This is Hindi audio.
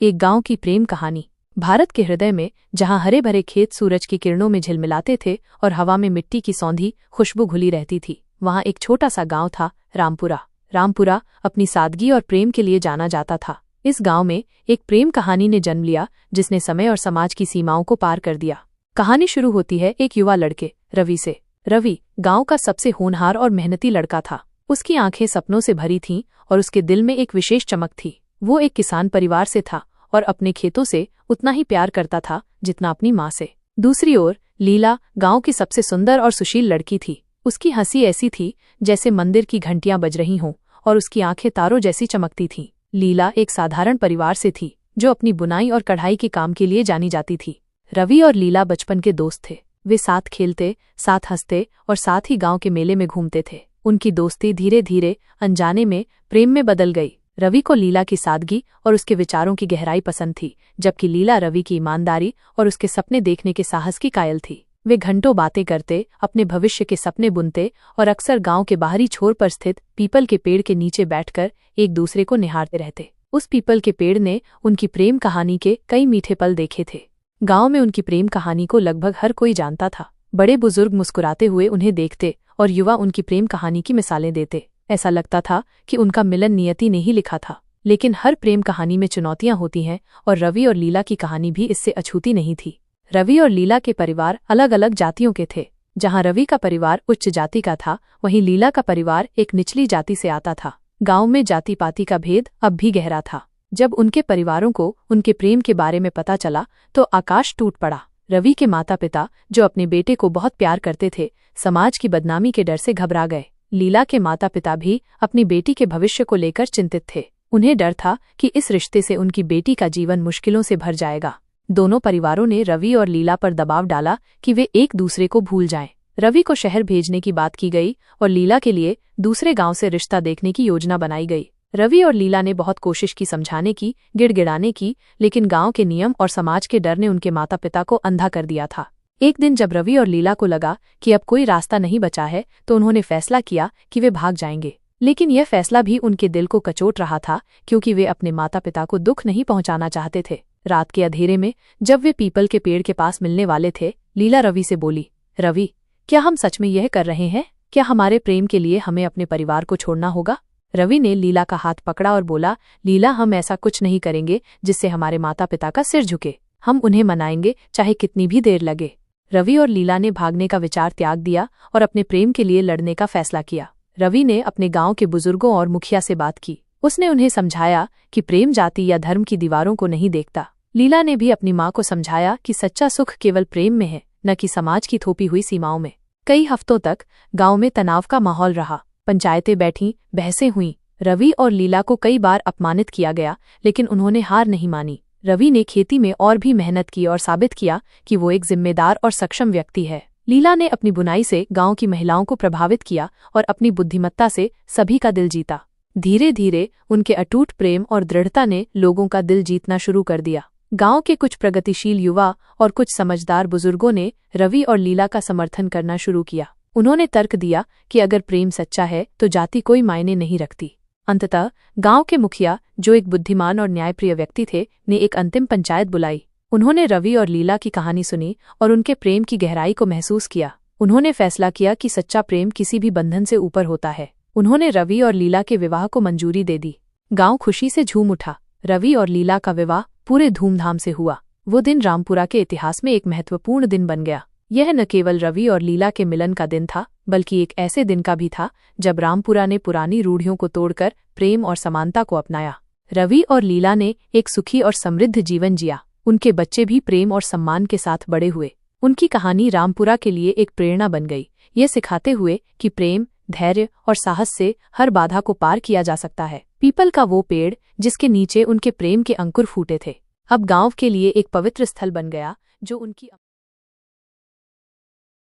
एक गांव की प्रेम कहानी। भारत के हृदय में, जहां हरे भरे खेत सूरज की किरणों में झिलमिलाते थे और हवा में मिट्टी की सौंधी खुशबू घुली रहती थी, वहां एक छोटा सा गांव था, रामपुरा। रामपुरा अपनी सादगी और प्रेम के लिए जाना जाता था। इस गांव में एक प्रेम कहानी ने जन्म लिया, जिसने समय और समाज की सीमाओं को पार कर दिया। कहानी शुरू होती है एक युवा लड़के रवि से। रवि गांव का सबसे होनहार और मेहनती लड़का था। उसकी आंखें सपनों से भरी थीं और उसके दिल में एक विशेष चमक थी। वो एक किसान परिवार से था और अपने खेतों से उतना ही प्यार करता था जितना अपनी माँ से। दूसरी ओर लीला गांव की सबसे सुंदर और सुशील लड़की थी। उसकी हंसी ऐसी थी जैसे मंदिर की घंटियां बज रही हों और उसकी आंखें तारों जैसी चमकती थीं। लीला एक साधारण परिवार से थी, जो अपनी बुनाई और कढ़ाई के काम के लिए जानी जाती थी। रवि और लीला बचपन के दोस्त थे। वे साथ खेलते, साथ हंसते और साथ ही गांव के मेले में घूमते थे। उनकी दोस्ती धीरे धीरे अनजाने में प्रेम में बदल गई। रवि को लीला की सादगी और उसके विचारों की गहराई पसंद थी, जबकि लीला रवि की ईमानदारी और उसके सपने देखने के साहस की कायल थी। वे घंटों बातें करते, अपने भविष्य के सपने बुनते और अक्सर गांव के बाहरी छोर पर स्थित पीपल के पेड़ के नीचे बैठकर एक दूसरे को निहारते रहते। उस पीपल के पेड़ ने उनकी प्रेम कहानी के कई मीठे पल देखे थे। गांव में उनकी प्रेम कहानी को लगभग हर कोई जानता था। बड़े बुजुर्ग मुस्कुराते हुए उन्हें देखते और युवा उनकी प्रेम कहानी की मिसालें देते। ऐसा लगता था कि उनका मिलन नियति ने ही लिखा था। लेकिन हर प्रेम कहानी में चुनौतियां होती हैं और रवि और लीला की कहानी भी इससे अछूती नहीं थी। रवि और लीला के परिवार अलग अलग जातियों के थे। जहां रवि का परिवार उच्च जाति का था, वहीं लीला का परिवार एक निचली जाति से आता था। गांव में जाति पाति का भेद अब भी गहरा था। जब उनके परिवारों को उनके प्रेम के बारे में पता चला तो आकाश टूट पड़ा। रवि के माता पिता, जो अपने बेटे को बहुत प्यार करते थे, समाज की बदनामी के डर से घबरा गए। लीला के माता पिता भी अपनी बेटी के भविष्य को लेकर चिंतित थे। उन्हें डर था कि इस रिश्ते से उनकी बेटी का जीवन मुश्किलों से भर जाएगा। दोनों परिवारों ने रवि और लीला पर दबाव डाला कि वे एक दूसरे को भूल जाएं। रवि को शहर भेजने की बात की गई और लीला के लिए दूसरे गांव से रिश्ता देखने की योजना बनाई गई। रवि और लीला ने बहुत कोशिश की समझाने की, गिड़गिड़ाने की, लेकिन गांव के नियम और समाज के डर ने उनके माता पिता को अंधा कर दिया था। एक दिन जब रवि और लीला को लगा कि अब कोई रास्ता नहीं बचा है, तो उन्होंने फैसला किया कि वे भाग जाएंगे। लेकिन यह फैसला भी उनके दिल को कचोट रहा था, क्योंकि वे अपने माता पिता को दुख नहीं पहुंचाना चाहते थे। रात के अंधेरे में जब वे पीपल के पेड़ के पास मिलने वाले थे, लीला रवि से बोली, रवि, क्या हम सच में यह कर रहे हैं? क्या हमारे प्रेम के लिए हमें अपने परिवार को छोड़ना होगा? रवि ने लीला का हाथ पकड़ा और बोला, लीला, हम ऐसा कुछ नहीं करेंगे जिससे हमारे माता पिता का सिर झुके। हम उन्हें मनाएंगे, चाहे कितनी भी देर लगे। रवि और लीला ने भागने का विचार त्याग दिया और अपने प्रेम के लिए लड़ने का फैसला किया। रवि ने अपने गांव के बुजुर्गों और मुखिया से बात की। उसने उन्हें समझाया कि प्रेम जाति या धर्म की दीवारों को नहीं देखता। लीला ने भी अपनी माँ को समझाया कि सच्चा सुख केवल प्रेम में है, न कि समाज की थोपी हुई सीमाओं में। कई हफ्तों तक गांव में तनाव का माहौल रहा। पंचायतें बैठीं, बहसें हुईं। रवि और लीला को कई बार अपमानित किया गया, लेकिन उन्होंने हार नहीं मानी। रवि ने खेती में और भी मेहनत की और साबित किया कि वो एक जिम्मेदार और सक्षम व्यक्ति है। लीला ने अपनी बुनाई से गांव की महिलाओं को प्रभावित किया और अपनी बुद्धिमत्ता से सभी का दिल जीता। धीरे धीरे उनके अटूट प्रेम और दृढ़ता ने लोगों का दिल जीतना शुरू कर दिया। गांव के कुछ प्रगतिशील युवा और कुछ समझदार बुजुर्गों ने रवि और लीला का समर्थन करना शुरू किया। उन्होंने तर्क दिया कि अगर प्रेम सच्चा है तो जाति कोई मायने नहीं रखती। अंततः गांव के मुखिया, जो एक बुद्धिमान और न्यायप्रिय व्यक्ति थे, ने एक अंतिम पंचायत बुलाई। उन्होंने रवि और लीला की कहानी सुनी और उनके प्रेम की गहराई को महसूस किया। उन्होंने फैसला किया कि सच्चा प्रेम किसी भी बंधन से ऊपर होता है। उन्होंने रवि और लीला के विवाह को मंजूरी दे दी। गांव खुशी से झूम उठा। रवि और लीला का विवाह पूरे धूमधाम से हुआ। वो दिन रामपुरा के इतिहास में एक महत्वपूर्ण दिन बन गया। यह न केवल रवि और लीला के मिलन का दिन था, बल्कि एक ऐसे दिन का भी था जब रामपुरा ने पुरानी रूढ़ियों को तोड़कर प्रेम और समानता को अपनाया। रवि और लीला ने एक सुखी और समृद्ध जीवन जिया। उनके बच्चे भी प्रेम और सम्मान के साथ बड़े हुए। उनकी कहानी रामपुरा के लिए एक प्रेरणा बन गई, ये सिखाते हुए कि प्रेम, धैर्य और साहस से हर बाधा को पार किया जा सकता है। पीपल का वो पेड़ जिसके नीचे उनके प्रेम के अंकुर फूटे थे, अब गांव के लिए एक पवित्र स्थल बन गया, जो उनकी